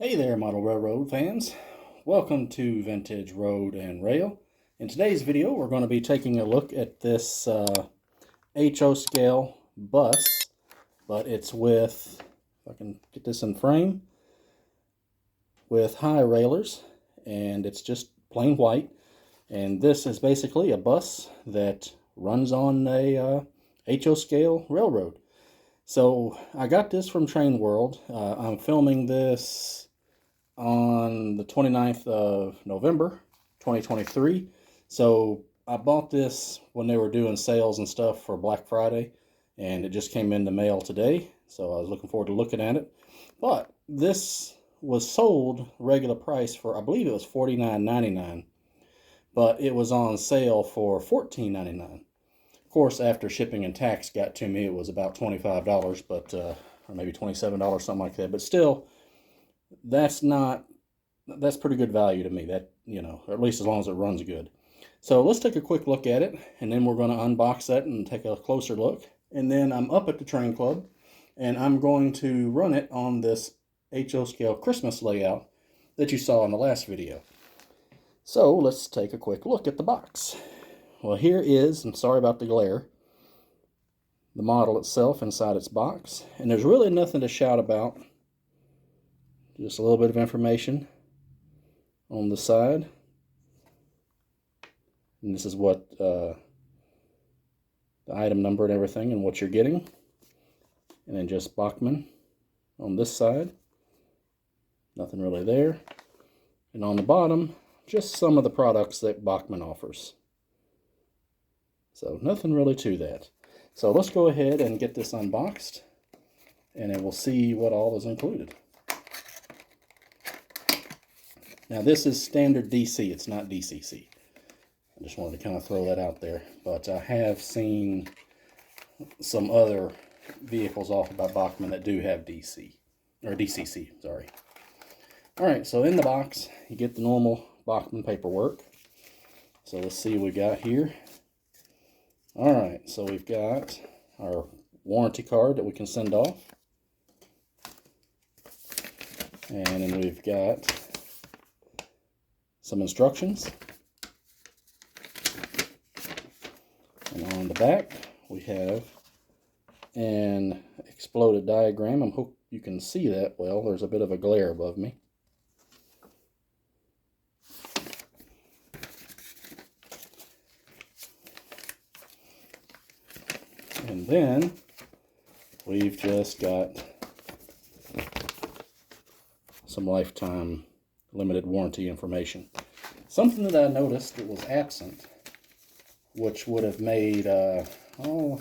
Hey there, model railroad fans. Welcome to Vintage Road and Rail. In today's video, we're going to be taking a look at this HO scale bus, but it's with, if I can get this in frame, with high railers, and it's just plain white. And this is basically a bus that runs on a HO scale railroad. So I got this from Train World. I'm filming this on the 29th of November 2023. So I bought this when they were doing sales and stuff for Black Friday, and it just came in the mail today, so I was looking forward to looking at it. But this was sold regular price for, I believe it was $49.99, but it was on sale for $14.99. Of course, after shipping and tax got to me, it was about $25, but or maybe $27, something like that. But still, that's pretty good value to me, that, or at least as long as it runs good. So let's take a quick look at it, and then we're going to unbox that and take a closer look. And then I'm up at the train club, and I'm going to run it on this HO scale Christmas layout that you saw in the last video. So let's take a quick look at the box. Well, here is, I'm sorry about the glare, the model itself inside its box. And there's really nothing to shout about. Just a little bit of information on the side. And this is what the item number and everything and what you're getting. And then just Bachmann on this side. Nothing really there. And on the bottom, just some of the products that Bachmann offers. So nothing really to that. So let's go ahead and get this unboxed, and then we'll see what all is included. Now this is standard DC, it's not DCC. I just wanted to kind of throw that out there. But I have seen some other vehicles offered by Bachmann that do have DC, or DCC, sorry. Alright, so in the box, you get the normal Bachmann paperwork. So let's see what we got here. Alright, so we've got our warranty card that we can send off. And then we've got some instructions. And on the back, we have an exploded diagram. I hope you can see that well. There's a bit of a glare above me. And then we've just got some lifetime limited warranty information. Something that I noticed that was absent, which would have made, I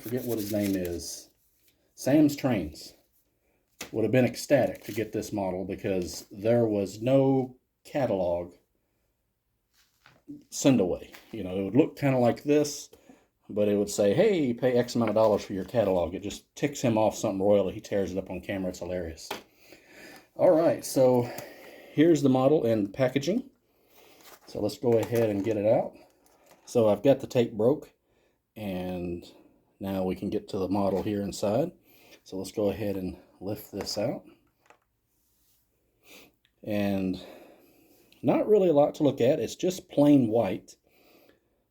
forget what his name is, Sam's Trains, would have been ecstatic to get this model, because there was no catalog send away. It would look kind of like this, but it would say, hey, pay X amount of dollars for your catalog. It just ticks him off something royally. He tears it up on camera. It's hilarious. All right, so here's the model and packaging. So let's go ahead and get it out. So I've got the tape broke, and now we can get to the model here inside. So let's go ahead and lift this out. And not really a lot to look at. It's just plain white.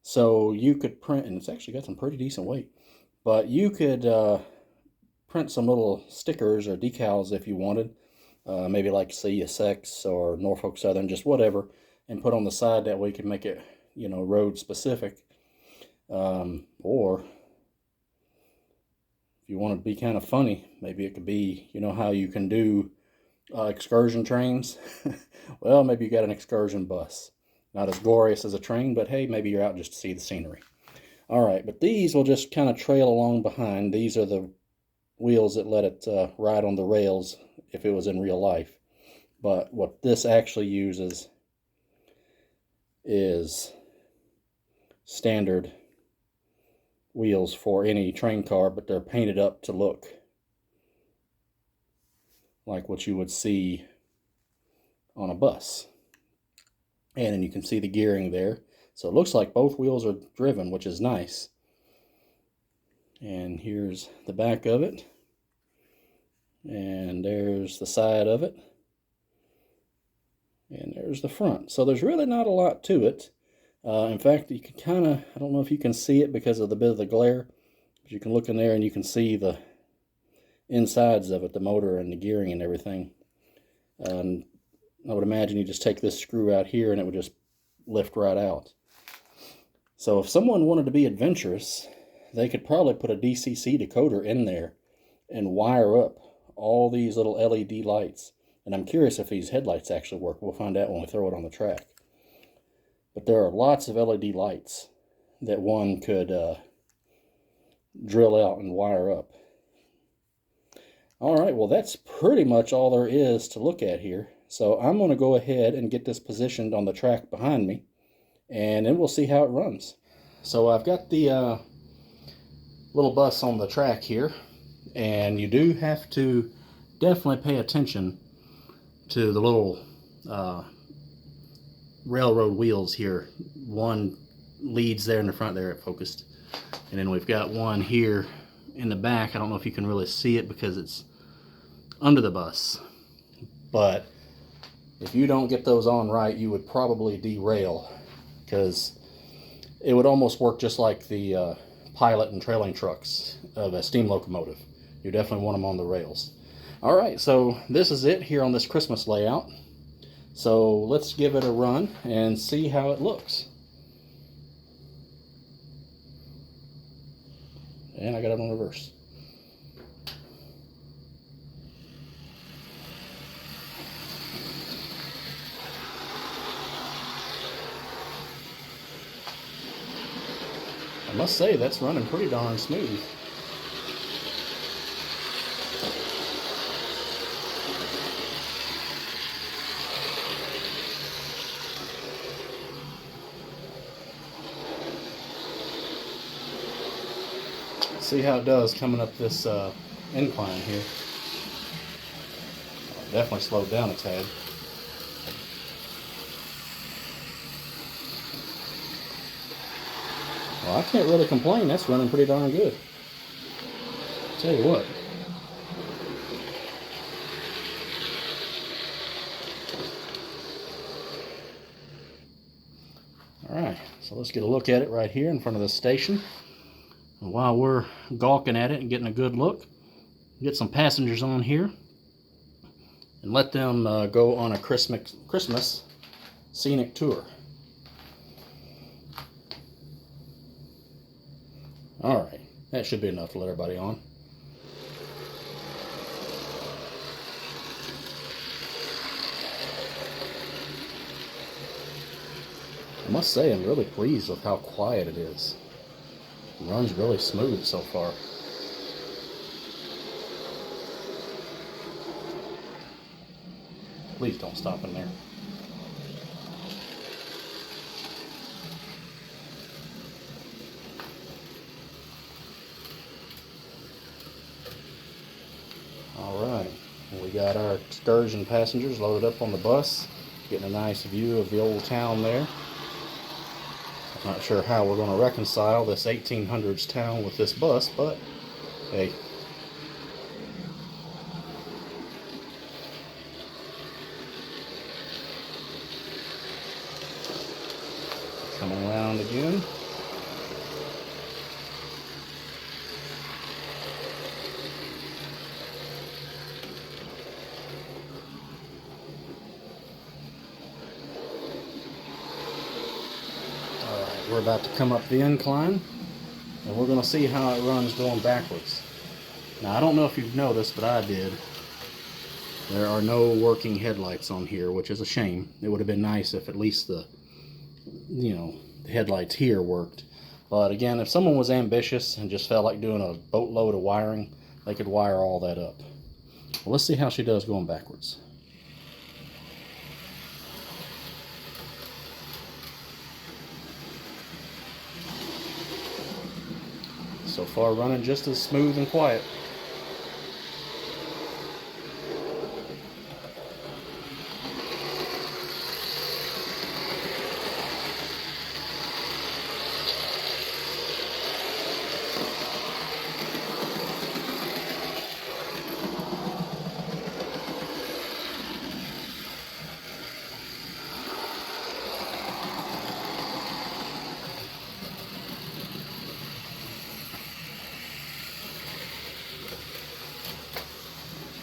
So you could print, and it's actually got some pretty decent weight, but you could print some little stickers or decals if you wanted. Maybe like CSX or Norfolk Southern, just whatever, and put on the side. That way you can make it, road specific. Or if you want to be kind of funny, maybe it could be, how you can do excursion trains. Well, maybe you got an excursion bus. Not as glorious as a train, but hey, maybe you're out just to see the scenery. All right, but these will just kind of trail along behind. These are the wheels that let it ride on the rails if it was in real life. But what this actually uses is standard wheels for any train car, but they're painted up to look like what you would see on a bus. And then you can see the gearing there. So it looks like both wheels are driven, which is nice. And here's the back of it. And there's the side of it. there's the front. So there's really not a lot to it. In fact, you can kind of, I don't know if you can see it because of the bit of the glare, but you can look in there and you can see the insides of it, the motor and the gearing and everything. I would imagine you just take this screw out here and it would just lift right out. So if someone wanted to be adventurous, they could probably put a DCC decoder in there and wire up all these little LED lights. And I'm curious if these headlights actually work. We'll find out when we throw it on the track. But there are lots of LED lights that one could drill out and wire up. All right, well, that's pretty much all there is to look at here. So I'm going to go ahead and get this positioned on the track behind me, and then we'll see how it runs. So I've got the little bus on the track here, and you do have to definitely pay attention to the little railroad wheels here. One leads there in the front there, it focused, and then we've got one here in the back. I don't know if you can really see it because it's under the bus, but if you don't get those on right, you would probably derail, because it would almost work just like the pilot and trailing trucks of a steam locomotive. You definitely want them on the rails. All right, so this is it here on this Christmas layout. So let's give it a run and see how it looks. And I got it on reverse. I must say, that's running pretty darn smooth. See how it does coming up this incline here. Definitely slowed down a tad. Well, I can't really complain. That's running pretty darn good. Tell you what. Alright, so let's get a look at it right here in front of the station. And while we're gawking at it and getting a good look, get some passengers on here and let them go on a Christmas scenic tour. Alright, that should be enough to let everybody on. I must say, I'm really pleased with how quiet it is. It runs really smooth so far. Please don't stop in there. Alright, we got our excursion passengers loaded up on the bus, getting a nice view of the old town there. Not sure how we're going to reconcile this 1800s town with this bus, but hey. Coming around again. We're about to come up the incline, and we're going to see how it runs going backwards. Now, I don't know if you've noticed, but I did. There are no working headlights on here, which is a shame. It would have been nice if at least the headlights here worked. But again, if someone was ambitious and just felt like doing a boatload of wiring, they could wire all that up. Well, let's see how she does going backwards. So far running just as smooth and quiet.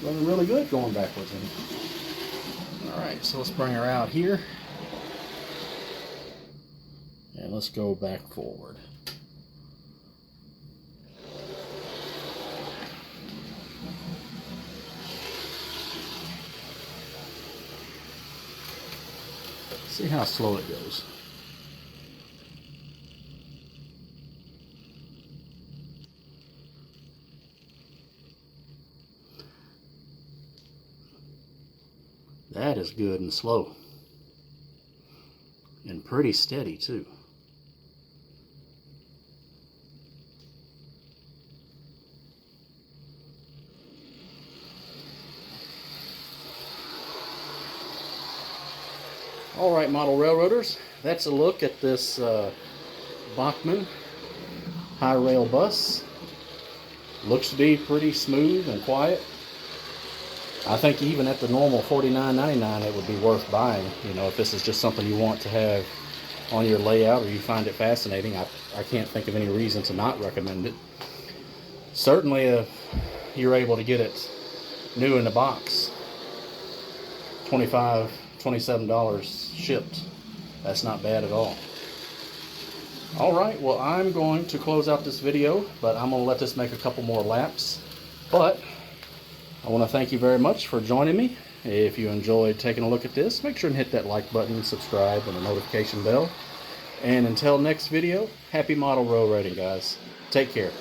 running really good going backwards in it. Alright, so let's bring her out here. And let's go back forward. See how slow it goes. That is good and slow. And pretty steady too. Alright, model railroaders, that's a look at this Bachmann high rail bus. Looks to be pretty smooth and quiet. I think even at the normal $49.99 it would be worth buying. You know, if this is just something you want to have on your layout or you find it fascinating, I can't think of any reason to not recommend it. Certainly if you're able to get it new in the box, $27 shipped, that's not bad at all. Alright, well, I'm going to close out this video, but I'm going to let this make a couple more laps. But I want to thank you very much for joining me. If you enjoyed taking a look at this, make sure and hit that like button, subscribe, and the notification bell. And until next video, happy model railroading, guys. Take care.